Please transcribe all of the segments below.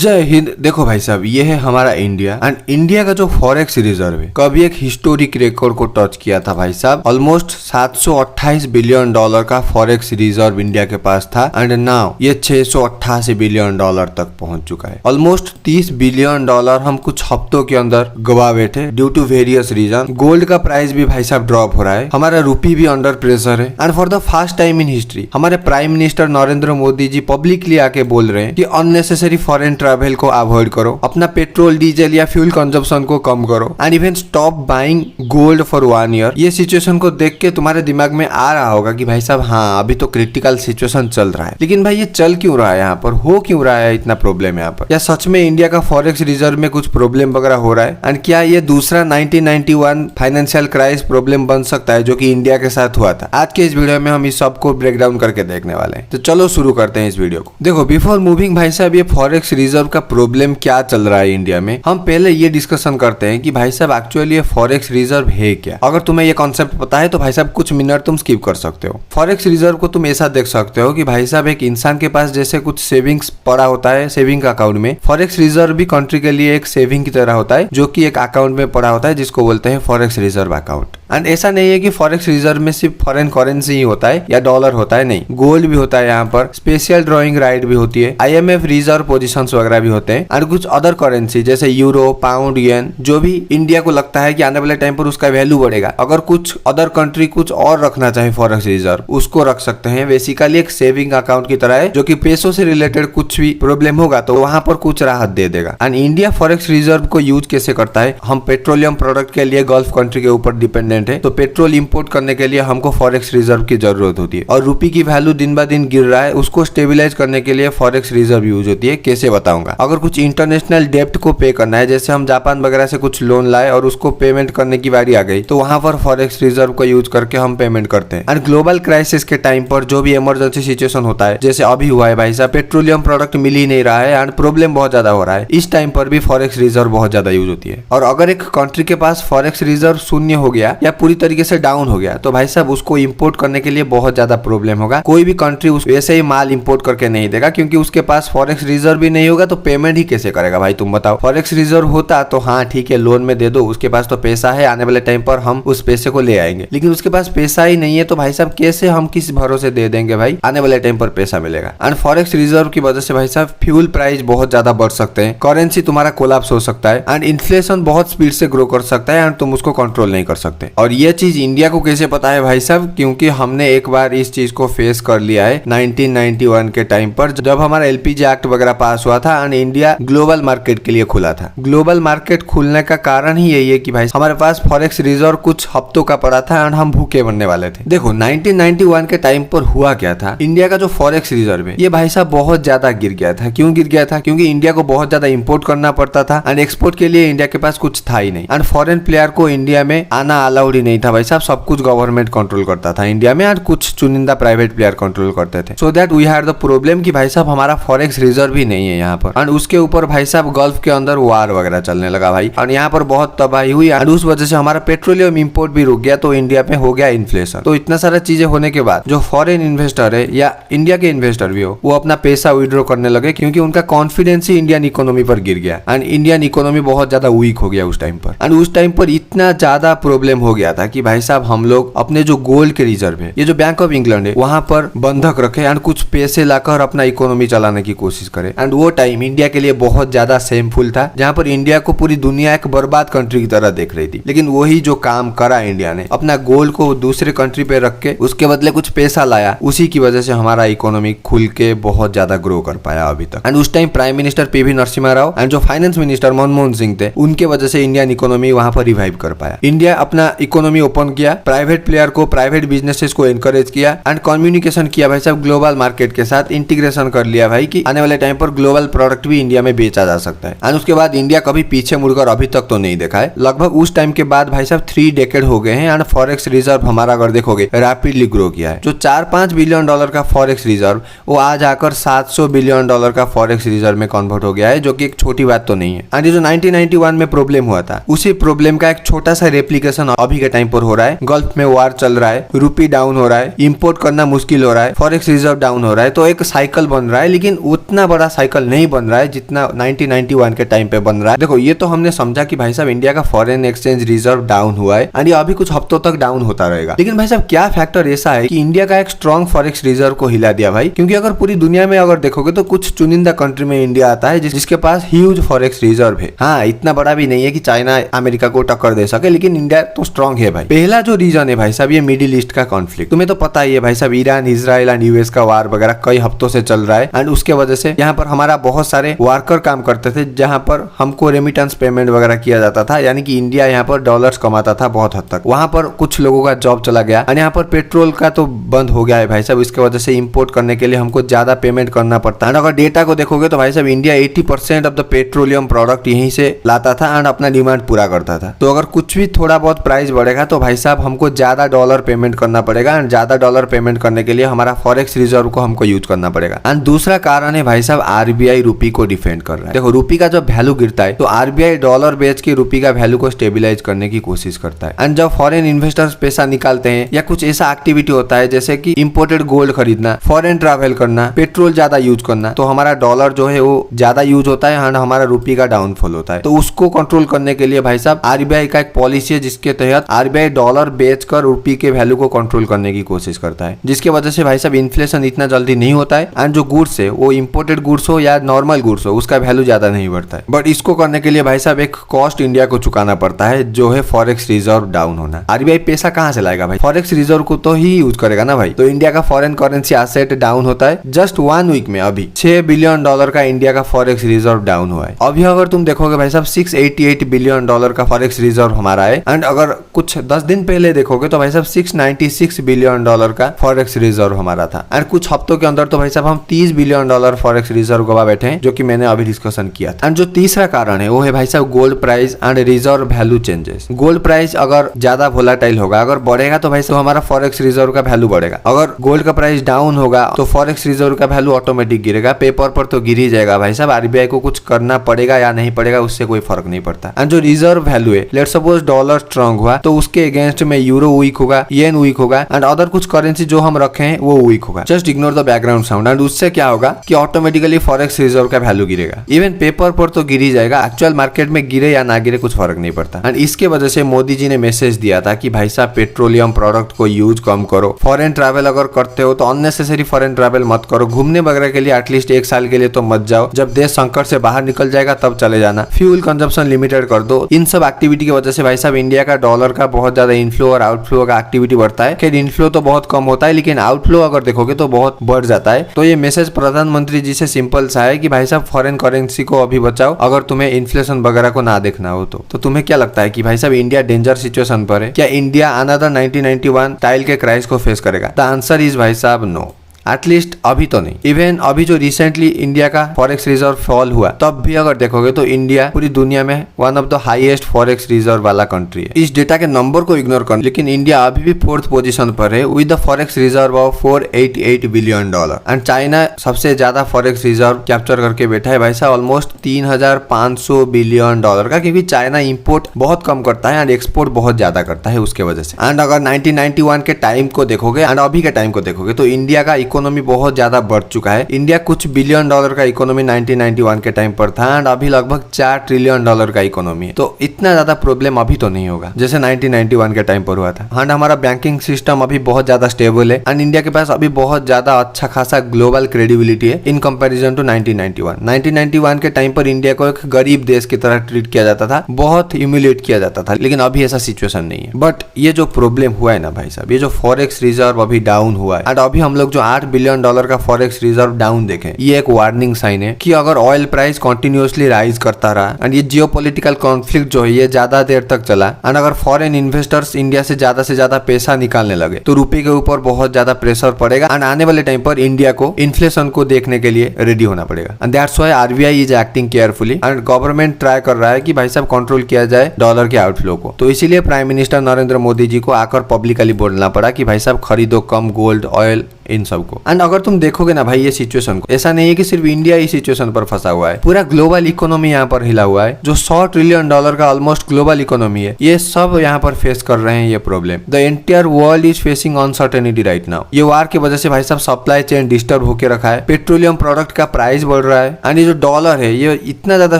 जय हिंद। देखो भाई साहब, ये है हमारा इंडिया एंड इंडिया का जो फॉरेक्स रिजर्व है कभी एक हिस्टोरिक रिकॉर्ड को टच किया था भाई साहब। ऑलमोस्ट 728 बिलियन डॉलर का फॉरेक्स रिजर्व इंडिया के पास था एंड नाउ ये 688 बिलियन डॉलर तक पहुंच चुका है। ऑलमोस्ट 30 बिलियन डॉलर हम कुछ हफ्तों के अंदर गवा बैठे due to various reason. Gold का प्राइस भी भाई साहब ड्रॉप हो रहा है, हमारा रूपी भी अंडर प्रेशर है and for the first time in history हमारे prime minister Narendra Modi ji publicly आके बोल रहे हैं कि अननेसेसरी फॉरेन ट्रैवल को अवॉइड करो, अपना पेट्रोल डीजल या फ्यूल कंजप्शन को कम करो and even stop buying gold for 1 year. ये सिचुएशन को देख के तुम्हारे दिमाग में आ रहा होगा कि भाई साहब हाँ अभी तो क्रिटिकल सिचुएशन चल रहा है, लेकिन भाई ये चल क्यों रहा है, यहाँ पर हो क्यों रहा है, इतना प्रॉब्लम है यहाँ पर? या सच में इंडिया का फॉरेक्स रिजर्व में कुछ प्रॉब्लम वगैरह हो रहा है एंड क्या ये दूसरा 1991 फाइनेंशियल क्राइसिस प्रॉब्लम बन सकता है जो कि इंडिया के साथ हुआ था? आज के इस वीडियो में हम इस सब को ब्रेक डाउन करके देखने वाले हैं, तो चलो शुरू करते हैं इस वीडियो को। देखो बिफोर मूविंग भाई साहब ये फॉरेक्स रिजर्व का प्रॉब्लम क्या चल रहा है इंडिया में, हम पहले ये डिस्कशन करते हैं कि भाई साहब एक्चुअली ये फॉरेक्स रिजर्व है क्या। अगर तुम्हें ये कॉन्सेप्ट पता है तो भाई साहब कुछ मिनट तुम स्किप कर सकते हो। फॉरेक्स रिजर्व को तुम ऐसा देख सकते हो कि भाई साहब एक इंसान के पास जैसे कुछ सेविंग्स पड़ा होता है सेविंग अकाउंट में, फॉरेक्स रिजर्व भी कंट्री के लिए एक सेविंग की तरह होता है जो कि एक अकाउंट में पड़ा होता है जिसको बोलते हैं फॉरेक्स रिजर्व अकाउंट। एंड ऐसा नहीं है कि फॉरेक्स रिजर्व में सिर्फ फॉरेन करेंसी ही होता है या डॉलर होता है, नहीं, गोल्ड भी होता है, यहाँ पर स्पेशल ड्रॉइंग राइट भी होती है, IMF रिजर्व पोजीशंस वगैरह भी होते हैं और कुछ अदर करेंसी जैसे यूरो, पाउंड, येन, जो भी इंडिया को लगता है कि आने वाले टाइम पर उसका वैल्यू बढ़ेगा। अगर कुछ अदर कंट्री कुछ और रखना चाहे फॉरेक्स रिजर्व, उसको रख सकते हैं। बेसिकली एक सेविंग अकाउंट की तरह है जो कि पैसों से रिलेटेड कुछ भी प्रॉब्लम होगा तो वहां पर कुछ राहत दे देगा। एंड इंडिया फॉरेक्स रिजर्व को यूज कैसे करता है, हम पेट्रोलियम प्रोडक्ट के लिए गल्फ कंट्री के ऊपर डिपेंडेंट है, तो पेट्रोल इंपोर्ट करने के लिए हमको फॉरेक्स रिजर्व की जरूरत होती है और रुपी की वैल्यू दिन ब दिन गिर रहा है, उसको स्टेबिलाईज करने के लिए फॉरेक्स रिजर्व यूज होती है। कैसे बताऊंगा। अगर कुछ इंटरनेशनल डेप्ट को पे करना है, जैसे हम जापान वगैरह से कुछ लोन लाए और उसको पेमेंट करने की बारी आ गई, तो वहां पर फॉरेक्स रिजर्व को यूज करके हम पेमेंट करते हैं। एंड ग्लोबल क्राइसिस के टाइम पर जो भी इमरजेंसी सिचुएशन होता है, जैसे अभी हुआ है भाई साहब, पेट्रोलियम प्रोडक्ट मिल ही नहीं रहा है एंड प्रॉब्लम बहुत ज्यादा हो रहा है, इस टाइम पर भी फॉरेक्स रिजर्व बहुत ज्यादा यूज होती है। और अगर एक कंट्री के पास फॉरेक्स रिजर्व शून्य हो गया या पूरी तरीके से डाउन हो गया तो भाई साहब उसको इंपोर्ट करने के लिए बहुत ज्यादा प्रॉब्लम होगा। कोई भी कंट्री वैसे ही माल इंपोर्ट करके नहीं देगा क्योंकि उसके पास फॉरेक्स रिजर्व भी नहीं होगा, तो पेमेंट ही कैसे करेगा भाई तुम बताओ। फॉरेक्स रिजर्व होता तो हाँ ठीक है लोन में दे दो, उसके पास तो पैसा है, आने वाले टाइम पर हम उस पैसे को ले आएंगे, लेकिन उसके पास पैसा ही नहीं है तो भाई साहब कैसे हम किस भरोसे दे देंगे भाई, आने वाले टाइम पर पैसा मिलेगा। एंड फॉरेक्स रिजर्व की वजह से भाई साहब फ्यूल प्राइस बहुत ज्यादा बढ़ सकते हैं, करेंसी तुम्हारा कोलैप्स हो सकता है एंड इन्फ्लेशन बहुत स्पीड से ग्रो कर सकता है एंड तुम उसको कंट्रोल नहीं कर सकते। और ये चीज इंडिया को कैसे पता है भाई साहब, क्योंकि हमने एक बार इस चीज को फेस कर लिया है 1991 के टाइम पर, जब हमारा LPG एक्ट वगैरह पास हुआ था एंड इंडिया ग्लोबल मार्केट के लिए खुला था। ग्लोबल मार्केट खुलने का कारण ही यही है कि भाई हमारे पास फॉरेक्स रिजर्व कुछ हफ्तों का पड़ा था एंड हम भूखे बनने वाले थे। देखो 1991 के टाइम पर हुआ क्या था, इंडिया का जो फॉरेक्स रिजर्व है ये भाई साहब बहुत ज्यादा गिर गया था। क्यों गिर गया था? क्योंकि इंडिया को बहुत ज्यादा इंपोर्ट करना पड़ता था एंड एक्सपोर्ट के लिए इंडिया के पास कुछ था ही नहीं एंड फॉरेन प्लेयर को इंडिया में आना अलाउड ही नहीं था भाई साहब। सब कुछ गवर्नमेंट कंट्रोल करता था इंडिया में और कुछ चुनिंदा प्राइवेट प्लेयर कंट्रोल करते थे। So that we had the problem कि भाई साहब हमारा फॉरेक्स रिजर्व भी नहीं है यहाँ पर एंड उसके ऊपर भाई साहब गल्फ के अंदर वार वगैरह चलने लगा भाई और यहाँ पर बहुत तबाही हुई एंड उस वजह से हमारा पेट्रोलियम इंपोर्ट भी रुक गया, तो इंडिया में हो गया इन्फ्लेशन। तो इतना सारा चीजें होने के बाद जो फॉरेन इन्वेस्टर है या इंडिया के इन्वेस्टर भी हो वो अपना पैसा विड्रॉ करने लगे क्योंकि उनका कॉन्फिडेंस ही इंडियन इकोनॉमी पर गिर गया एंड इंडियन इकोनॉमी बहुत ज्यादा वीक हो गया उस टाइम पर। एंड उस टाइम पर इतना ज्यादा प्रॉब्लम हो गया था कि भाई साहब हम लोग अपने जो गोल्ड के रिजर्व है, ये जो बैंक ऑफ इंग्लैंड है, वहां पर बंधक रखे एंड कुछ पैसे लाकर अपना इकोनॉमी चलाने की कोशिश करे। एंड वो टाइम इंडिया के लिए बहुत ज्यादा शेमफुल था, जहां पर इंडिया को पूरी दुनिया एक बर्बाद कंट्री की तरह देख रही थी। लेकिन वही जो काम करा इंडिया ने, अपना गोल्ड को दूसरे कंट्री पे रख के उसके बदले कुछ पैसा लाया, उसी की वजह से हमारा इकोनॉमी खुल के बहुत ज्यादा ग्रो कर पाया अभी तक। एंड उस time prime minister PV Narasimha Rao and जो फाइनेंस मिनिस्टर मनमोहन सिंह थे, उनके वजह से इंडियन इकोनॉमी वहां पर रिवाइव कर पाया। इंडिया अपना इकोनॉमी ओपन किया, प्राइवेट प्लेयर को, प्राइवेट बिजनेसेस को एनकरेज किया एंड कम्युनिकेशन किया भाई साहब ग्लोबल मार्केट के साथ, इंटीग्रेशन कर लिया भाई कि आने वाले टाइम पर ग्लोबल प्रोडक्ट भी इंडिया में बेचा जा सकता है। एंड उसके बाद इंडिया कभी पीछे मुड़कर अभी तक तो नहीं देखा है। लगभग उस टाइम के बाद भाई साहब 3 डेकेड हो गए हैं एंड फॉरेक्स रिजर्व हमारा अगर देखोगे रैपिडली ग्रो किया है। जो 4-5 बिलियन डॉलर का फॉरेक्स रिजर्व वो आज आकर 700 बिलियन डॉलर का फॉरेक्स रिजर्व में कन्वर्ट हो गया है, जो कि एक छोटी बात तो नहीं है। एंड जो 1991 में प्रॉब्लम हुआ था, उसी प्रॉब्लम का एक छोटा सा रेप्लिकेशन अभी के टाइम पर हो रहा है। गल्फ में वार चल रहा है, रूपी डाउन हो रहा है, इंपोर्ट करना मुश्किल हो रहा है, फॉरेक्स रिजर्व डाउन हो रहा है, तो एक साइकिल बन रहा है, लेकिन उतना बड़ा साइकिल नहीं बन रहा है जितना 1991 के टाइम पे बन रहा है। देखो ये तो हमने समझा कि भाई साहब इंडिया का फॉरेन एक्सचेंज रिजर्व डाउन हुआ है और ये अभी कुछ हफ्तों तक डाउन होता रहेगा, लेकिन भाई साहब क्या फैक्टर ऐसा है कि इंडिया का एक स्ट्रॉन्ग फॉरेक्स रिजर्व को हिला दिया भाई? क्योंकि अगर पूरी दुनिया में अगर देखोगे तो कुछ चुनिंदा कंट्री में इंडिया आता है जिसके पास ह्यूज फॉरेक्स रिजर्व है। हाँ, इतना बड़ा भी नहीं है कि चाइना अमेरिका को टक्कर दे सके, लेकिन इंडिया तो स्ट्रॉन्ग है भाई। पहला जो रीजन है भाई साहब ये मिडिल ईस्ट का कॉन्फ्लिक्ट। तुम्हें तो पता ही है भाई साहब, ईरान इजराइल एंड यूएस का वार वगैरह कई हफ्तों से चल रहा है एंड उसके वजह से यहाँ पर हमारा बहुत सारे वर्कर काम करते थे, जहाँ पर हमको रेमिटेंस पेमेंट वगैरह किया जाता था, यानी कि इंडिया यहाँ पर डॉलर्स कमाता था बहुत हद तक। वहां पर कुछ लोगों का जॉब चला गया और यहाँ पर पेट्रोल का तो बंद हो गया है भाई साहब। इसके वजह से इंपोर्ट करने के लिए हमको ज्यादा पेमेंट करना पड़ता है। अगर डेटा को देखोगे तो भाई साहब India 80% of the petroleum product यहीं से लाता था एंड अपना डिमांड पूरा करता था। तो अगर कुछ भी थोड़ा बहुत प्राइस बढ़ेगा तो भाई साहब हमको ज्यादा डॉलर पेमेंट करना पड़ेगा एंड ज्यादा डॉलर पेमेंट करने के लिए हमारा फॉरेक्स रिजर्व को हमको यूज करना पड़ेगा। एंड दूसरा कारण है भाई साहब आरबीआई रूपी को डिफेंड कर रहा है। देखो रूपी का जब वैल्यू गिरता है तो आरबीआई डॉलर बेच के रूपी का वैल्यू को स्टेबिलाईज करने की कोशिश करता है। एंड जब फॉरेन इन्वेस्टर्स पैसा निकालते हैं या कुछ ऐसा एक्टिविटी होता है जैसे कि इंपोर्टेड गोल्ड खरीदना, फॉरेन ट्रैवल करना, पेट्रोल ज्यादा यूज करना, तो हमारा डॉलर जो है वो ज्यादा यूज होता है एंड हमारा रूपी का डाउनफॉल होता है। तो उसको कंट्रोल करने के लिए भाई साहब आरबीआई का एक पॉलिसी है जिसके तहत आरबीआई डॉलर बेचकर रूपी के वैल्यू को कंट्रोल करने की कोशिश करता है, जिसकी वजह से भाई साहब इन्फ्लेशन इतना जल्दी नहीं होता है एंड जो गुड्स है वो इंपोर्टेड गुड्स हो या नॉर्मल गुड्स हो उसका वैल्यू ज्यादा नहीं बढ़ता है। बट इसको करने के लिए भाई साहब एक कॉस्ट इंडिया को चुकाना पड़ता है जो है फॉरेक्स रिजर्व डाउन होना। आरबीआई पैसा कहां से लाएगा भाई? फॉरेक्स रिजर्व को तो ही यूज करेगा ना भाई। तो इंडिया का फॉरेन करेंसी एसेट डाउन होता है। जस्ट 1 वीक में अभी $6 बिलियन का इंडिया का फॉरेक्स रिजर्व डाउन हुआ है। अभी अगर तुम देखोगे भाई साहब $688 बिलियन का फॉरेक्स रिजर्व हमारा है एंड अगर कुछ 10 दिन पहले देखोगे तो भाई साहब $696 बिलियन का फॉरेक्स रिजर्व हमारा था एंड कुछ हफ्तों के अंदर तो भाई साहब हम $30 बिलियन फॉरेक्स रिजर्व गवा बैठे हैं, जो कि मैंने अभी डिस्कशन किया था। एंड जो तीसरा कारण है वो है भाई साहब gold price and reserve value changes. Gold price अगर ज्यादा वोलेटाइल होगा, अगर बढ़ेगा तो भाई साहब हमारा फॉरेक्स रिजर्व का वैल्यू बढ़ेगा। अगर गोल्ड का प्राइस डाउन होगा तो फॉरेक्स रिजर्व का वैल्यू ऑटोमेटिक गिरेगा। पेपर पर तो गिर ही जाएगा भाई साहब। आरबीआई को कुछ करना पड़ेगा या नहीं पड़ेगा उससे कोई फर्क नहीं पड़ता। एंड जो रिजर्व वैल्यू है, लेट्स सपोज डॉलर स्ट्रांग हुआ तो उसके अगेंस्ट में यूरो वीक होगा, येन वीक होगा एंड अदर कुछ करेंसी जो हम रखे हैं वो वीक होगा। Just ignore the background sound. And उससे क्या होगा कि ऑटोमेटिकली फॉरेक्स रिजर्व का वैल्यू गिरेगा। इवन पेपर पर तो गिर ही जाएगा, एक्चुअल मार्केट में गिरे या ना गिरे कुछ फर्क नहीं पड़ता। एंड इसके वजह से मोदी जी ने मैसेज दिया था कि भाई साहब पेट्रोलियम प्रोडक्ट को यूज कम करो। फॉरेन ट्रैवल अगर करते हो तो अननेसेसरी फॉरेन ट्रैवल मत करो। घूमने वगैरह के लिए एटलीस्ट 1 साल के लिए तो मत जाओ। जब देश संकट से बाहर निकल जाएगा तब चले जाना। फ्यूल कंजप्शन लिमिटेड कर दो। इन सब एक्टिविटी की वजह से भाई साहब इंडिया का डॉलर का बहुत ज्यादा इनफ्लो और आउटफ्लो का एक्टिविटी बढ़ता है। खैर इनफ्लो तो बहुत कम होता है लेकिन आउटफ्लो अगर देखोगे तो बहुत बढ़ जाता है। तो ये मैसेज प्रधानमंत्री जी से सिंपल सा है कि भाई साहब फॉरेन करेंसी को अभी बचाओ अगर तुम्हें इन्फ्लेशन वगैरह को ना देखना हो तो तुम्हें क्या लगता है कि भाई साहब इंडिया डेंजर सिचुएशन पर है? क्या इंडिया अनदर 1991 स्टाइल के क्राइसिस को फेस करेगा? द आंसर इज भाई साहब नो। एटलीस्ट अभी तो नहीं। इवन अभी जो रिसेंटली इंडिया का फॉरेक्स रिजर्व फॉल हुआ तब भी अगर देखोगे तो इंडिया पूरी दुनिया में one of the highest forex reserve वाला कंट्री है। इस डेटा के नंबर को इग्नोर कर, लेकिन इंडिया अभी भी 4th पोजीशन पर है with the forex reserve of $488 billion. And China सबसे ज्यादा फॉरेक्स रिजर्व कैप्चर करके बैठा है भाई साहब ऑलमोस्ट $3,500 बिलियन का, क्योंकि चाइना इंपोर्ट बहुत कम करता है एंड एक्सपोर्ट बहुत ज्यादा करता है उसके वजह से। एंड अगर 1991 के टाइम को देखोगे एंड अभी के टाइम को देखोगे तो इंडिया का इकोनॉमी बहुत ज्यादा बढ़ चुका है। इंडिया कुछ बिलियन डॉलर का इकोनॉमी 1991 के टाइम पर था एंड अभी लगभग $4 ट्रिलियन का इकोनॉमी है। तो इतना ज्यादा प्रॉब्लम अभी तो नहीं होगा जैसे 1991 के टाइम पर हुआ था। एंड हमारा बैंकिंग सिस्टम अभी बहुत ज्यादा स्टेबल है एंड इंडिया के पास अभी बहुत ज्यादा अच्छा खासा ग्लोबल क्रेडिबिलिटी है इन कंपैरिजन टू 1991 के टाइम पर इंडिया को एक गरीब देश की तरह ट्रीट किया जाता था, बहुत ह्यूमिलेट किया जाता था, लेकिन अभी ऐसा सिचुएशन नहीं है। बट ये जो प्रॉब्लम हुआ है ना भाई साहब, ये जो फॉरेक्स रिजर्व अभी डाउन हुआ है एंड अभी हम लोग जो $8 बिलियन का फॉरेक्स रिजर्व डाउन देखें, ये एक वार्निंग साइन है कि अगर ऑयल प्राइस कंटिन्यूअसली राइज करता रहा एंड ये जियोपॉलिटिकल कॉन्फ्लिक्ट जो है ये ज्यादा देर तक चला एंड अगर फॉरेन इन्वेस्टर्स इंडिया से ज्यादा पैसा निकालने लगे तो रुपए के ऊपर बहुत ज्यादा प्रेशर पड़ेगा एंड आने वाले टाइम पर इंडिया को इन्फ्लेशन को देखने के लिए रेडी होना पड़ेगा। And that's why RBI is acting carefully and government try कर रहा है कि भाई साहब कंट्रोल किया जाए डॉलर के आउटफ्लो को। तो इसीलिए प्राइम मिनिस्टर नरेंद्र मोदी जी को आकर पब्लिकली बोलना पड़ा कि भाई साहब खरीदो कम गोल्ड, ऑयल, इन सबको। एंड अगर तुम देखोगे ना भाई ये सिचुएशन को, ऐसा नहीं है कि सिर्फ इंडिया इस सिचुएशन पर फंसा हुआ है, पूरा ग्लोबल इकोनॉमी यहाँ पर हिला हुआ है। जो $100 ट्रिलियन का ऑलमोस्ट ग्लोबल इकोनॉमी है, ये सब यहाँ पर फेस कर रहे हैं ये problem. The entire world is facing uncertainty right now. ये वार की वजह से भाई साहब सप्लाई चेन डिस्टर्ब होकर रखा है, पेट्रोलियम प्रोडक्ट का प्राइस बढ़ रहा है, एंड ये जो डॉलर है ये इतना ज्यादा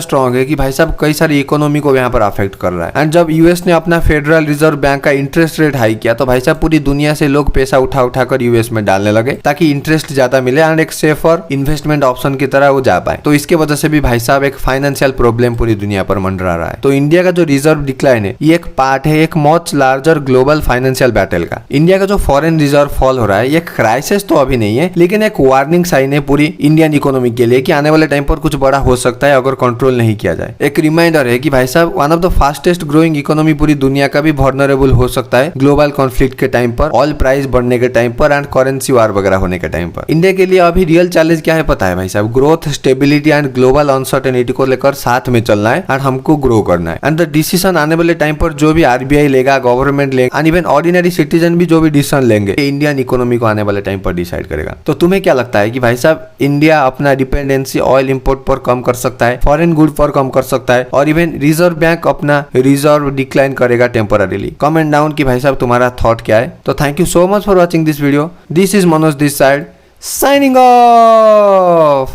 स्ट्रॉन्ग है कि भाई साहब कई सारी इकोनॉमी को यहाँ पर अफेक्ट कर रहा है। एंड जब यूएस ने अपना फेडरल रिजर्व बैंक का इंटरेस्ट रेट हाई किया तो भाई साहब पूरी दुनिया से लोग पैसा उठा उठा कर यूएस में डालने लगे ताकि इंटरेस्ट ज्यादा मिले एंड एक सेफर इन्वेस्टमेंट ऑप्शन की तरह वो जा पाए। तो इसके वजह से भी भाई साहब एक फाइनेंशियल प्रॉब्लम पूरी दुनिया पर मंडरा रहा है। तो इंडिया का जो रिजर्व डिक्लाइन है ये एक पार्ट है एक much larger global financial battle का। इंडिया का जो फॉरेन रिजर्व फॉल हो रहा है ये क्राइसिस तो अभी नहीं है, लेकिन एक वार्निंग साइन है पूरी इंडियन इकोनॉमी के लिए कि आने वाले टाइम पर कुछ बड़ा हो सकता है अगर कंट्रोल नहीं किया जाए। एक रिमाइंडर है कि भाई साहब one of the fastest growing economy पूरी दुनिया का भी वल्नरेबल हो सकता है ग्लोबल कॉन्फ्लिक्ट के टाइम पर, ऑयल प्राइस बढ़ने के टाइम पर एंड करेंसी वार वगैरह होने के टाइम पर। इंडिया के लिए अभी रियल चैलेंज क्या है पता है भाई साहब? Growth, stability and global uncertainty को लेकर साथ में चलना है एंड हमको ग्रो करना है। एंड द डिसीजन आने वाले टाइम पर जो भी आरबीआई लेगा, गवर्नमेंट लेगा एंड इवन ऑर्डिनरी सिटीजन भी जो भी डिसीजन लेंगे इंडियन इकोनॉमी को आने वाले टाइम पर डिसाइड करेगा। तो तुम्हें क्या लगता है कि भाई साहब इंडिया अपना डिपेंडेंसी ऑयल इंपोर्ट पर कम कर सकता है, फॉरेन गुड पर कम कर सकता है और इवन रिजर्व बैंक अपना रिजर्व डिक्लाइन करेगा टेम्पररीली? कमेंट डाउन कि भाई साहब तुम्हारा थॉट क्या है। तो thank you so much for watching this video. This is Manoj this side signing off.